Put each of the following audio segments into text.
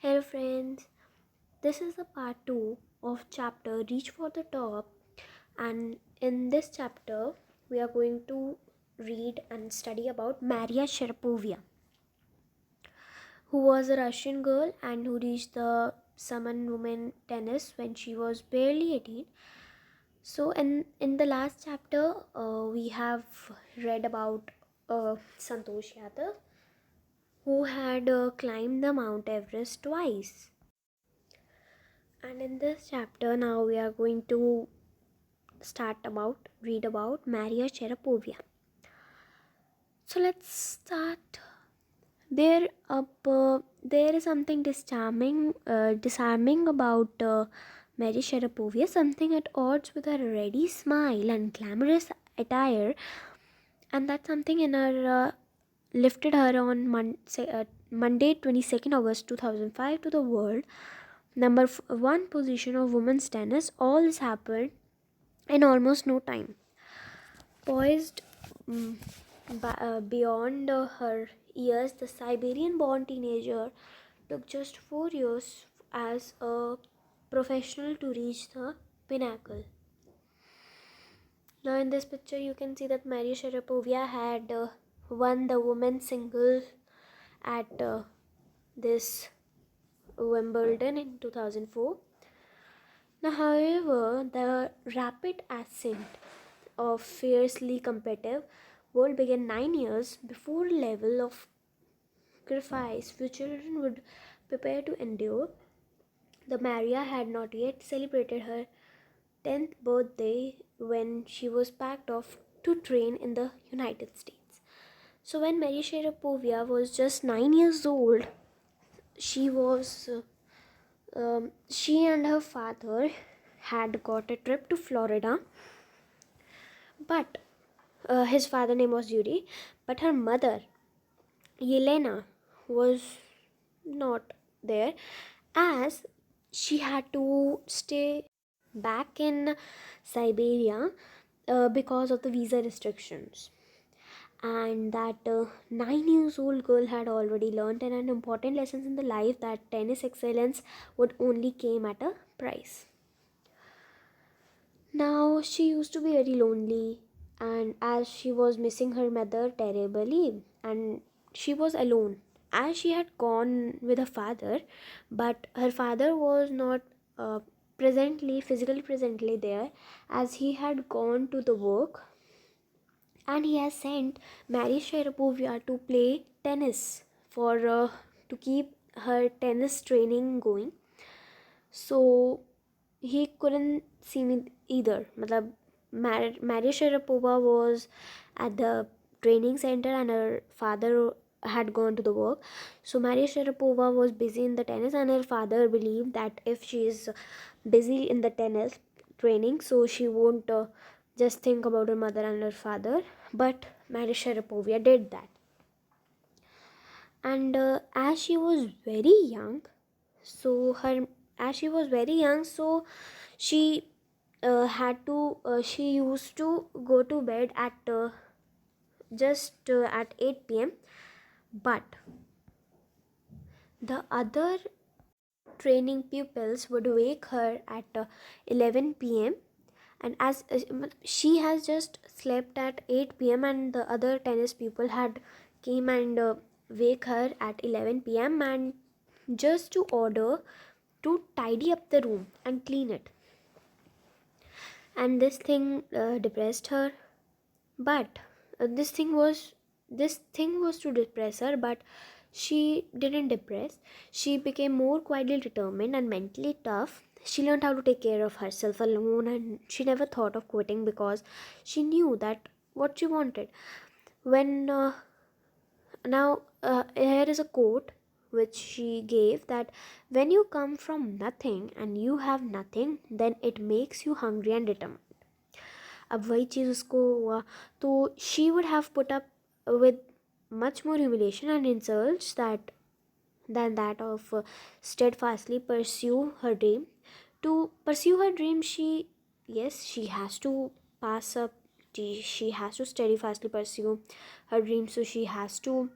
Hello friends, this is the part 2 of chapter Reach for the Top, and in this chapter we are going to read and study about Maria Sharapovia, who was a Russian girl and who reached the Summon Women tennis when she was barely 18. So in the last chapter we have read about Santosh Yadav, who had climbed the Mount Everest twice. And in this chapter now we are going to read about Maria Sharapovia. So let's start. There is something disarming about Mary Sharapovia, something at odds with her ready smile and glamorous attire, and that something in her lifted her on Monday, 22nd August 2005 to the world number one position of women's tennis. All this happened in almost no time. Poised beyond her years, the Siberian born teenager took just 4 years as a professional to reach the pinnacle. Now, in this picture, you can see that Maria Sharapovia had won the women's singles at this Wimbledon in 2004. Now, however, the rapid ascent of fiercely competitive world began 9 years before a level of sacrifice few children would prepare to endure. The Maria had not yet celebrated her 10th birthday when she was packed off to train in the United States. So when Maria Sharapovia was just 9 years old, she was she and her father had got a trip to Florida, but his father name was Yuri, but her mother Yelena was not there, as she had to stay back in Siberia because of the visa restrictions. And that 9 years old girl had already learned an important lessons in the life that tennis excellence would only came at a price. Now she used to be very lonely, and as she was missing her mother terribly, and she was alone as she had gone with her father, but her father was not uh, physically presently there, as he had gone to the work, and he has sent Mary Sharapovia to play tennis for to keep her tennis training going. So he couldn't see me either. Mary Sharapova was at the training center and her father had gone to the work. So Mary Sharapova was busy in the tennis, and her father believed that if she is busy in the tennis training, so she won't just think about her mother and her father. But Mary Sharapova did that. And as she was very young, so her as she was very young, so she she used to go to bed at just at 8 p.m. But the other training pupils would wake her at 11 p.m. and as she has just slept at 8 p.m. and the other tennis people had came and wake her at 11 p.m. and just to order to tidy up the room and clean it. And this thing depressed her, but this thing was to depress her, but she didn't depress. She became more quietly determined and mentally tough. She learned how to take care of herself alone, and she never thought of quitting because she knew that what she wanted. When now here is a quote which she gave, that when you come from nothing and you have nothing, then it makes you hungry and determined. अब वही चीज़ उसको हुआ, तो she would have put up with much more humiliation and insults than that of steadfastly pursue her dream. To pursue her dream, she has to pass up, she has to steadfastly pursue her dream, so she has to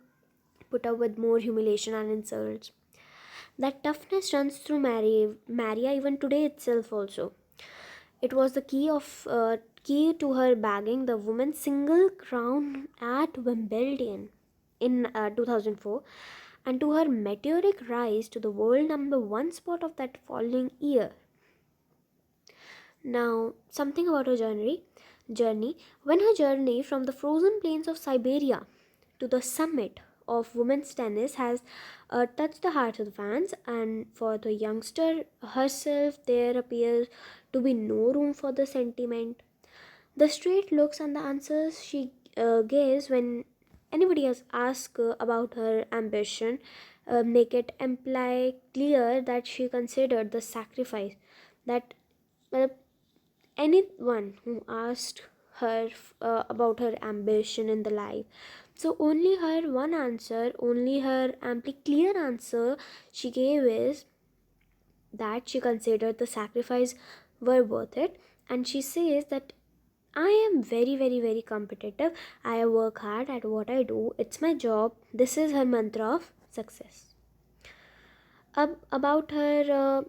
put up with more humiliation and insults. That toughness runs through Maria even today itself also. It was the key to her bagging the women's single crown at Wimbledon in 2004, and to her meteoric rise to the world number one spot of that following year. Now, something about her journey. When her journey from the frozen plains of Siberia to the summit of women's tennis has touched the hearts of the fans, and for the youngster herself, there appears to be no room for the sentiment. The straight looks and the answers she gives when anybody else asks about her ambition make it imply clear that she considered the sacrifice that uh, anyone who asked her about her ambition in the life. So only her one answer, only her amply clear answer she gave is that she considered the sacrifice were worth it, and she says that I am very, very, very competitive. I work hard at what I do. It's my job. This is her mantra of success. About her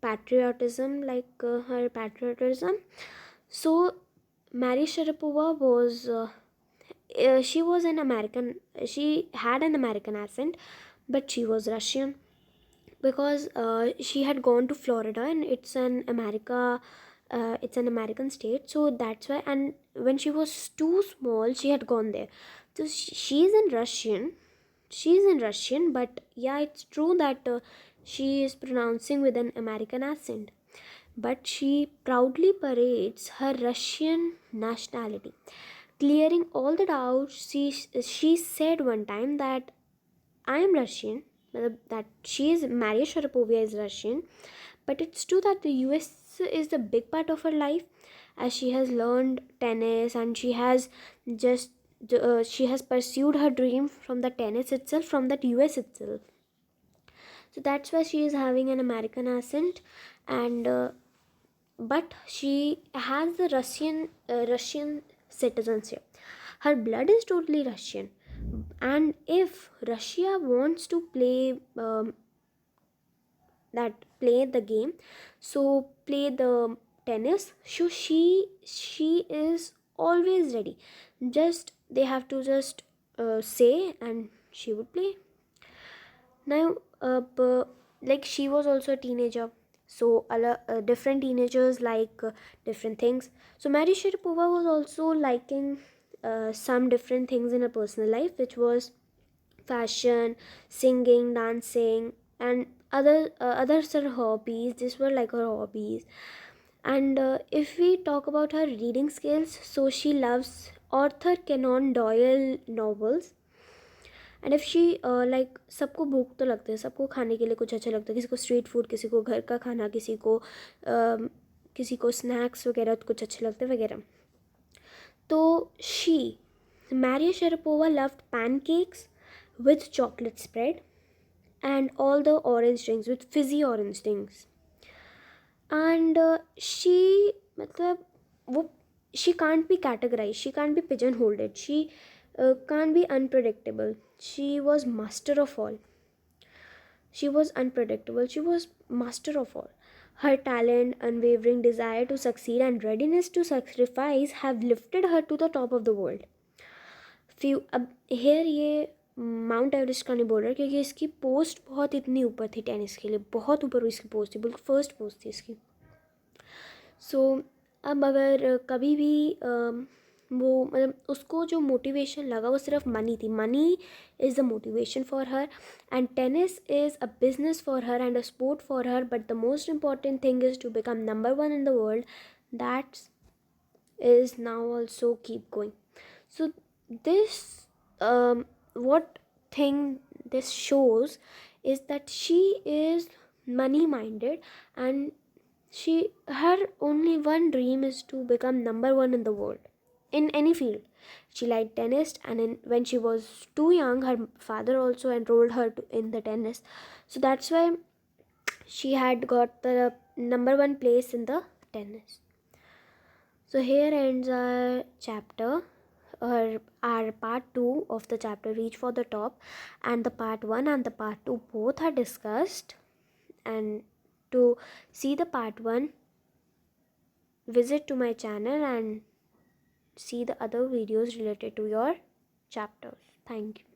patriotism, her patriotism. So, Mary Sharapova was she was an American. She had an American accent, but she was Russian because she had gone to Florida, and it's an American state, so that's why. And when she was too small, she had gone there. So she's in Russian. She's in Russian, but yeah, it's true that she is pronouncing with an American accent. But she proudly parades her Russian nationality, clearing all the doubts. She said one time that I am Russian, that she is Maria Sharapovia is Russian, but it's true that the US is a big part of her life, as she has learned tennis, and she has pursued her dream from the tennis itself, from that US itself. So that's why she is having an American accent, and but she has the Russian citizenship. Her blood is totally Russian, and if Russia wants to play the game, so play the tennis, so she is always ready. Just they have to just say, and she would play. Now like she was also a teenager, so different teenagers like different things. So Mary Sharapova was also liking some different things in her personal life, which was fashion, singing, dancing, and others are hobbies. These were like her hobbies. And if we talk about her reading skills, so she loves Arthur Conan Doyle novels. And if she like सबको भूख तो लगती है, सबको खाने के लिए कुछ अच्छा लगता है, किसी को स्ट्रीट फूड, किसी को घर का खाना, किसी को स्नैक्स वगैरह कुछ अच्छे लगते हैं वगैरह. तो she Maria Sharapova loved pancakes with chocolate spread and all the orange drinks with fizzy orange drinks. And she मतलब वो she can't be categorized, she can't be pigeonholed, she can't be unpredictable. She was master of all. She was unpredictable. She was master of all. Her talent, unwavering desire to succeed, and readiness to sacrifice have lifted her to the top of the world. अब hair ये mount Everest का नहीं बोल रहा, क्योंकि इसकी post बहुत इतनी ऊपर थी टेनिस के लिए, बहुत ऊपर इसकी पोस्ट थी, बिल्कुल फर्स्ट पोस्ट थी इसकी. सो अब अगर कभी भी वो मतलब उसको जो मोटिवेशन लगा वो सिर्फ मनी थी. Money is the motivation for her, and tennis is a business for her and a sport for her, but the most important thing is to become number one in the world. That's is now also keep going. So this what thing this shows is that she is money minded, and her only one dream is to become number one in the world in any field. She liked tennis, and when she was too young, her father also enrolled her in the tennis. So that's why she had got the number one place in the tennis. So here ends our chapter. our part 2 of the chapter Reach for the Top, and the part 1 and the part 2 both are discussed. And to see the part 1, visit to my channel and see the other videos related to your chapters. Thank you.